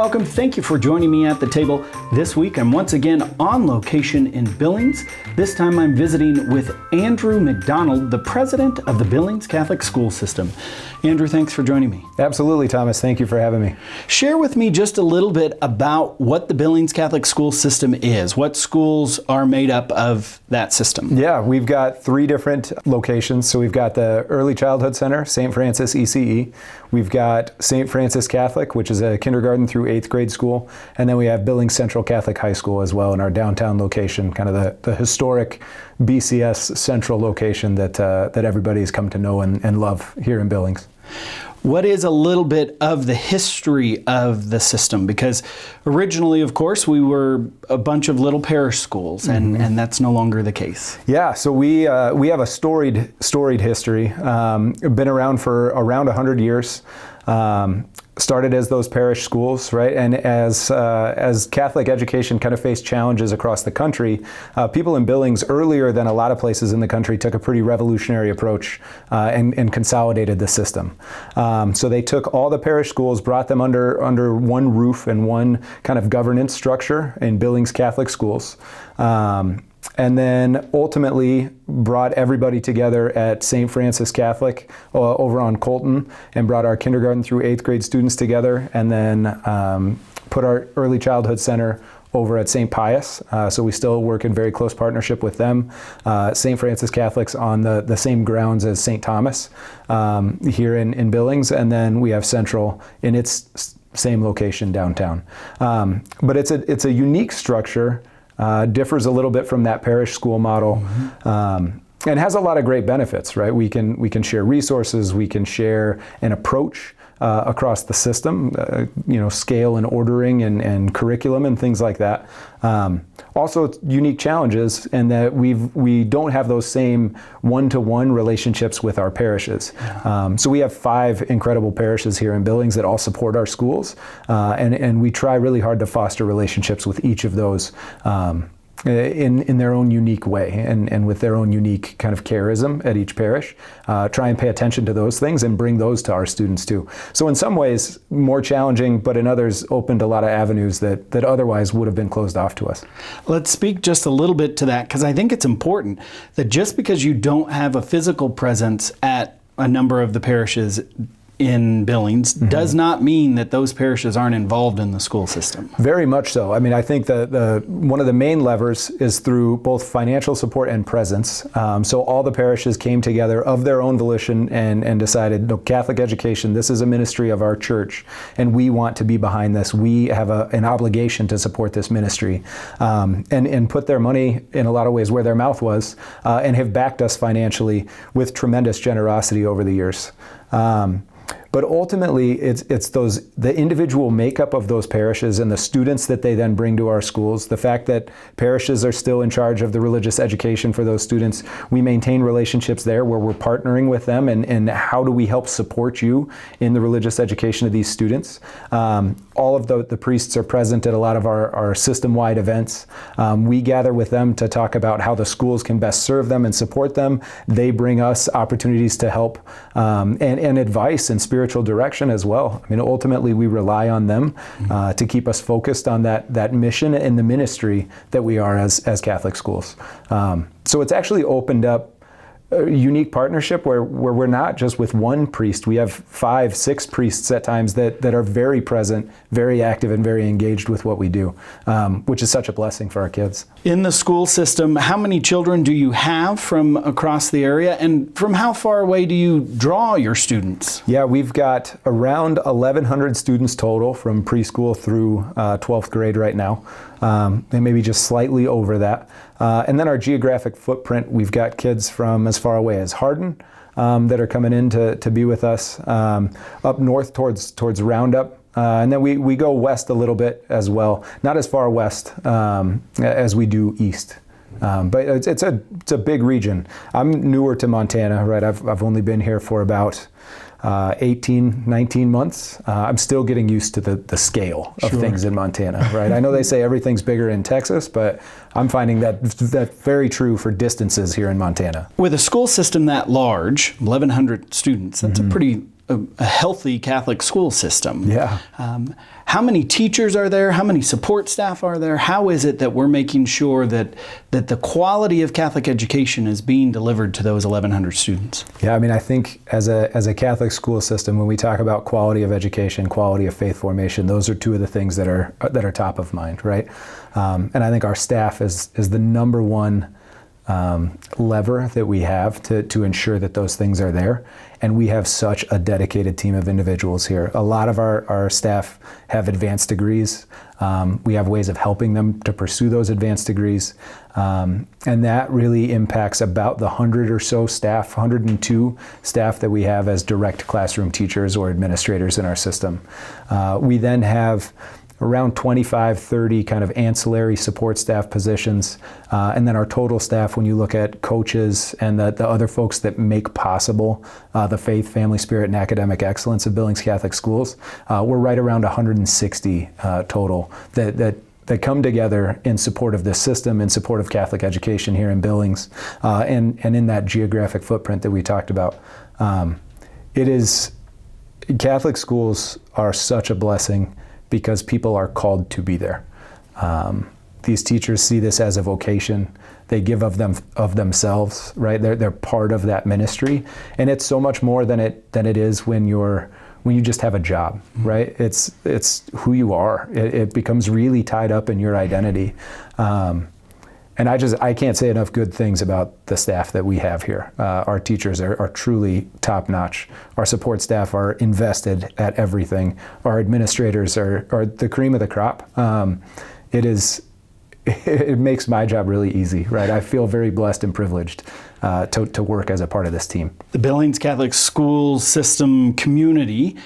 welcome. Thank you for joining me at the table. This week I'm once again on location in Billings. This time I'm visiting with Andrew McDonald, the president of the Billings Catholic School System. Andrew, thanks for joining me. Absolutely, Thomas. Thank you for having me. Share with me just a little bit about what the Billings Catholic School System is. What schools are made up of that system? Yeah, we've got 3 different locations. So we've got the Early Childhood Center, St. Francis ECE. We've got St. Francis Catholic, which is a kindergarten through 8th grade school. And then we have Billings Central Catholic High School as well in our downtown location, kind of the historic BCS central location that everybody's come to know and love here in Billings. What is a little bit of the history of the system? Because originally, of course, we were a bunch of little parish schools, and that's no longer the case. Yeah, so we have a storied history. Been around for around 100 years. Started as those parish schools, right? And as Catholic education kind of faced challenges across the country, people in Billings earlier than a lot of places in the country took a pretty revolutionary approach and consolidated the system. So they took all the parish schools, brought them under one roof and one kind of governance structure in Billings Catholic Schools. And then ultimately brought everybody together at St. Francis Catholic over on Colton and brought our kindergarten through 8th grade students together, and then put our Early Childhood Center over at St. Pius. So we still work in very close partnership with them. St. Francis Catholics on the same grounds as St. Thomas here in Billings, and then we have Central in its same location downtown. But it's a unique structure. Differs a little bit from that parish school model, and has a lot of great benefits, right? We can share resources, we can share an approach across the system, scale and ordering and curriculum and things like that. Also unique challenges in that we don't have those same one-to-one relationships with our parishes. So we have 5 incredible parishes here in Billings that all support our schools, and we try really hard to foster relationships with each of those in their own unique way and with their own unique kind of charism at each parish. Try and pay attention to those things and bring those to our students too. So in some ways more challenging, but in others opened a lot of avenues that otherwise would have been closed off to us. Let's speak just a little bit to that, because I think it's important that just because you don't have a physical presence at a number of the parishes in Billings does not mean that those parishes aren't involved in the school system. Very much so. I mean, I think one of the main levers is through both financial support and presence. So all the parishes came together of their own volition and decided, no, Catholic education, this is a ministry of our church, and we want to be behind this. We have an obligation to support this ministry, and put their money in a lot of ways where their mouth was, and have backed us financially with tremendous generosity over the years. But ultimately, it's the individual makeup of those parishes and the students that they then bring to our schools, the fact that parishes are still in charge of the religious education for those students. We maintain relationships there where we're partnering with them and how do we help support you in the religious education of these students. All of the priests are present at a lot of our system-wide events. We gather with them to talk about how the schools can best serve them and support them. They bring us opportunities to help and advice and spiritual direction as well. I mean, ultimately, we rely on them to keep us focused on that mission and the ministry that we are as Catholic schools. So it's actually opened up a unique partnership where we're not just with one priest. We have 5, 6 priests at times that are very present, very active, and very engaged with what we do, which is such a blessing for our kids. In the school system, how many children do you have from across the area, and from how far away do you draw your students? Yeah, we've got around 1,100 students total from preschool through 12th grade right now, and maybe just slightly over that. And then our geographic footprint, we've got kids from as far away as Hardin that are coming in to be with us, up north towards Roundup. And then we go west a little bit as well, not as far west as we do east. But it's a big region. I'm newer to Montana, right? I've only been here for about 18, 19 months. I'm still getting used to the scale of things in Montana, right? I know they say everything's bigger in Texas, but I'm finding that very true for distances here in Montana. With a school system that large, 1,100 students, that's a pretty a healthy Catholic school system. Yeah. How many teachers are there? How many support staff are there? How is it that we're making sure that the quality of Catholic education is being delivered to those 1,100 students? Yeah, I mean, I think as a Catholic school system, when we talk about quality of education, quality of faith formation, those are two of the things that are top of mind, right? And I think our staff is the number one lever that we have to ensure that those things are there. And we have such a dedicated team of individuals here. A lot of our staff have advanced degrees. We have ways of helping them to pursue those advanced degrees. And that really impacts about the 100 or so staff, 102 staff that we have as direct classroom teachers or administrators in our system. We then have around 25, 30 kind of ancillary support staff positions. And then our total staff, when you look at coaches and the other folks that make possible the faith, family, spirit, and academic excellence of Billings Catholic Schools, we're right around 160 total that come together in support of this system, in support of Catholic education here in Billings, and in that geographic footprint that we talked about. Catholic schools are such a blessing because people are called to be there. These teachers see this as a vocation. They give of themselves, right? They're part of that ministry, and it's so much more than it is when you just have a job, right? It's who you are. It becomes really tied up in your identity. And I can't say enough good things about the staff that we have here. Our teachers are truly top notch. Our support staff are invested at everything. Our administrators are the cream of the crop. It makes my job really easy, right? I feel very blessed and privileged to work as a part of this team. The Billings Catholic School system community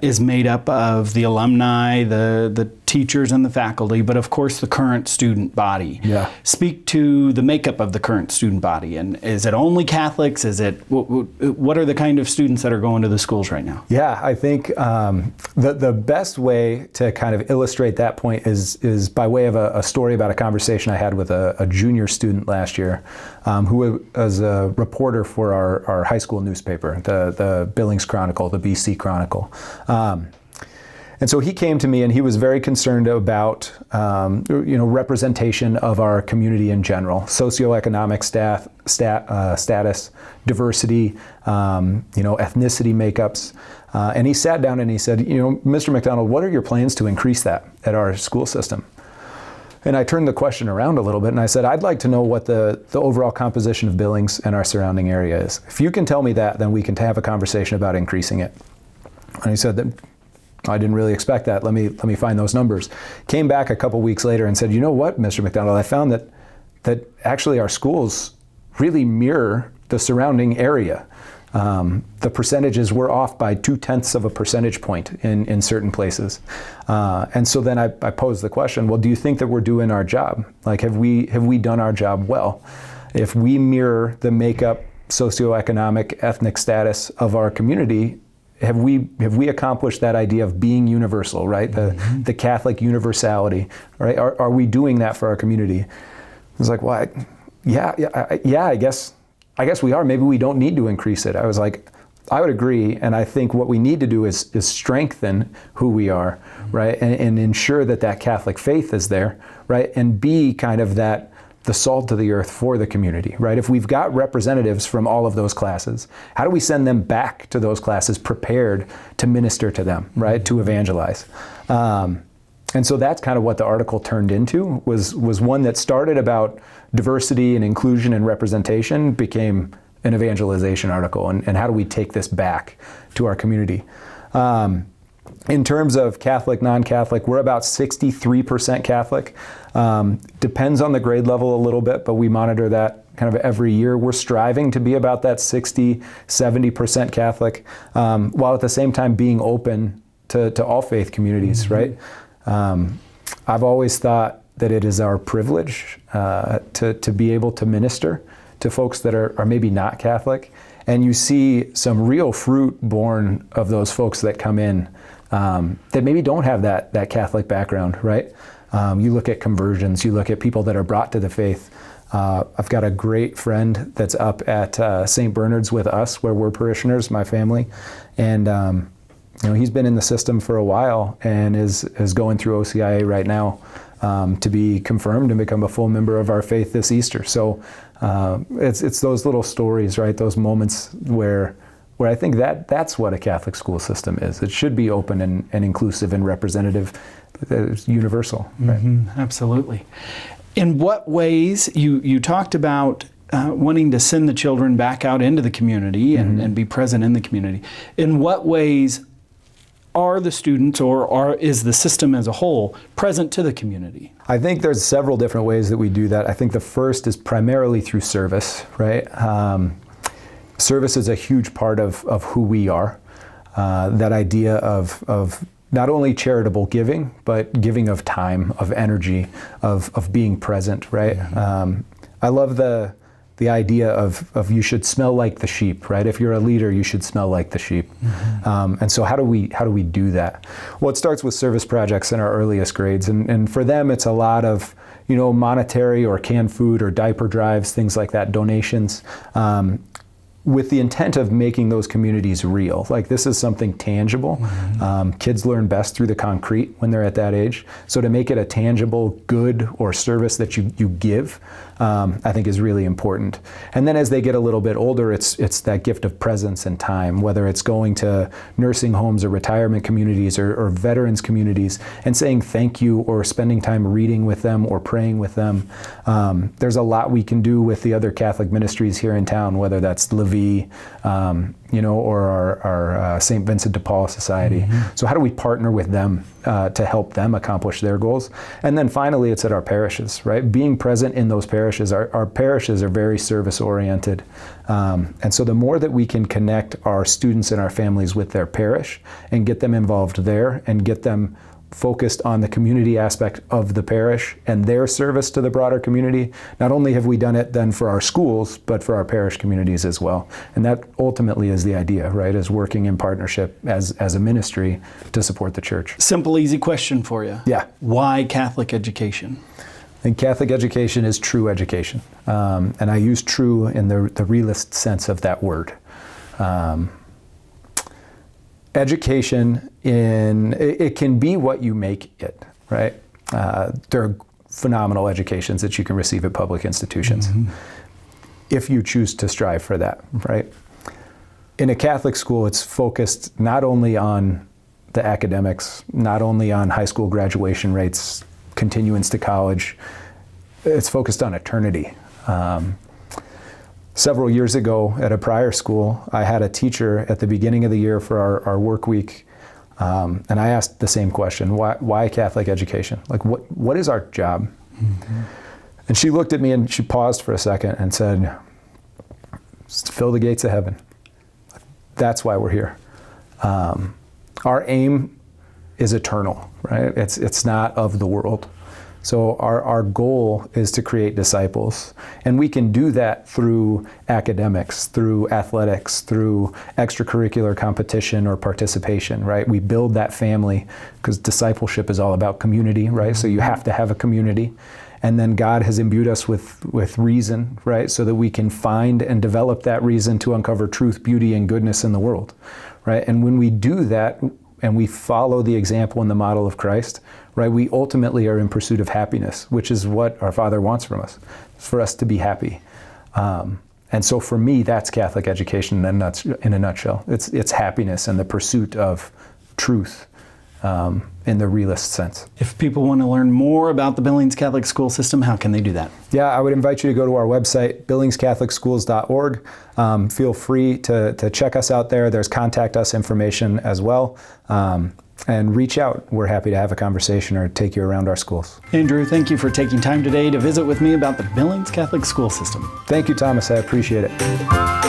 is made up of the alumni, the teachers, and the faculty, but of course the current student body. Yeah. Speak to the makeup of the current student body, and is it only Catholics? Is it what are the kind of students that are going to the schools right now? Yeah, I think the best way to kind of illustrate that point is by way of a story about a conversation I had with a junior student last year who was a reporter for our high school newspaper, the Billings Chronicle, the BC Chronicle. And so he came to me and he was very concerned about representation of our community in general, socioeconomic status, diversity, ethnicity makeups. And he sat down and he said, Mr. McDonald, what are your plans to increase that at our school system? And I turned the question around a little bit and I said, I'd like to know what the overall composition of Billings and our surrounding area is. If you can tell me that, then we can have a conversation about increasing it. And he said that, I didn't really expect that. Let me find those numbers. Came back a couple weeks later and said, you know what, Mr. McDonald, I found that actually our schools really mirror the surrounding area. The percentages were off by 0.2 of a percentage point in certain places. And so then I posed the question, well, do you think that we're doing our job? Like, have we done our job well? If we mirror the makeup, socioeconomic, ethnic status of our community, have we accomplished that idea of being universal, right? The Catholic universality, right? Are we doing that for our community? I was like, well, I guess we are. Maybe we don't need to increase it. I was like, I would agree, and I think what we need to do is strengthen who we are, right? And ensure that Catholic faith is there, right? And be kind of the salt of the earth for the community, right? If we've got representatives from all of those classes, how do we send them back to those classes prepared to minister to them, right? To evangelize. And so that's kind of what the article turned into, was one that started about diversity and inclusion and representation, became an evangelization article, and how do we take this back to our community? In terms of Catholic, non-Catholic, we're about 63% Catholic. Depends on the grade level a little bit, but we monitor that kind of every year. We're striving to be about that 70% Catholic, while at the same time being open to all faith communities, right? I've always thought that it is our privilege to be able to minister to folks that are maybe not Catholic. And you see some real fruit born of those folks that come in that maybe don't have that Catholic background, right? You look at conversions, you look at people that are brought to the faith, I've got a great friend that's up at St. Bernard's with us, where we're parishioners, my family, and he's been in the system for a while and is going through OCIA right now to be confirmed and become a full member of our faith this Easter. So it's those little stories, right? Those moments where I think that's what a Catholic school system is. It should be open and inclusive and representative. It's universal. Right? Mm-hmm, absolutely. In what ways, you talked about wanting to send the children back out into the community and be present in the community. In what ways are the students or is the system as a whole present to the community? I think there's several different ways that we do that. I think the first is primarily through service, right? Service is a huge part of who we are. That idea of not only charitable giving, but giving of time, of energy, of being present, right? I love the idea of you should smell like the sheep, right? If you're a leader, you should smell like the sheep. And so how do we do that? Well, it starts with service projects in our earliest grades, and for them, it's a lot of monetary or canned food or diaper drives, things like that, donations. With the intent of making those communities real. Like, this is something tangible. Kids learn best through the concrete when they're at that age. So to make it a tangible good or service that you give, I think is really important. And then as they get a little bit older, it's that gift of presence and time, whether it's going to nursing homes or retirement communities or veterans communities and saying thank you or spending time reading with them or praying with them. There's a lot we can do with the other Catholic ministries here in town, whether that's Levi, or our St. Vincent de Paul Society. So how do we partner with them to help them accomplish their goals? And then finally, it's at our parishes, right? Being present in those parishes. Our parishes are very service-oriented. And so the more that we can connect our students and our families with their parish and get them involved there and get them focused on the community aspect of the parish and their service to the broader community, not only have we done it then for our schools, but for our parish communities as well. And that ultimately is the idea, right, is working in partnership as a ministry to support the church. Simple, easy question for you. Yeah. Why Catholic education? I think Catholic education is true education. And I use true in the realist sense of that word. Education it can be what you make it, right? There are phenomenal educations that you can receive at public institutions if you choose to strive for that, right? In a Catholic school, it's focused not only on the academics, not only on high school graduation rates, continuance to college, it's focused on eternity. Several years ago at a prior school, I had a teacher at the beginning of the year for our work week, and I asked the same question, why Catholic education? Like, what is our job? And she looked at me and she paused for a second and said, fill the gates of heaven. That's why we're here. Our aim is eternal, right? It's not of the world. So our goal is to create disciples. And we can do that through academics, through athletics, through extracurricular competition or participation, right? We build that family because discipleship is all about community, right? So you have to have a community. And then God has imbued us with reason, right? So that we can find and develop that reason to uncover truth, beauty, and goodness in the world, right? And when we do that, and we follow the example and the model of Christ, right, we ultimately are in pursuit of happiness, which is what our Father wants from us, for us to be happy. And so for me, that's Catholic education in a nutshell. It's happiness and the pursuit of truth in the realist sense. If people want to learn more about the Billings Catholic School System, how can they do that? Yeah, I would invite you to go to our website, billingscatholicschools.org. Feel free to check us out there. There's contact us information as well. And reach out. We're happy to have a conversation or take you around our schools. Andrew, thank you for taking time today to visit with me about the Billings Catholic School System. Thank you, Thomas. I appreciate it.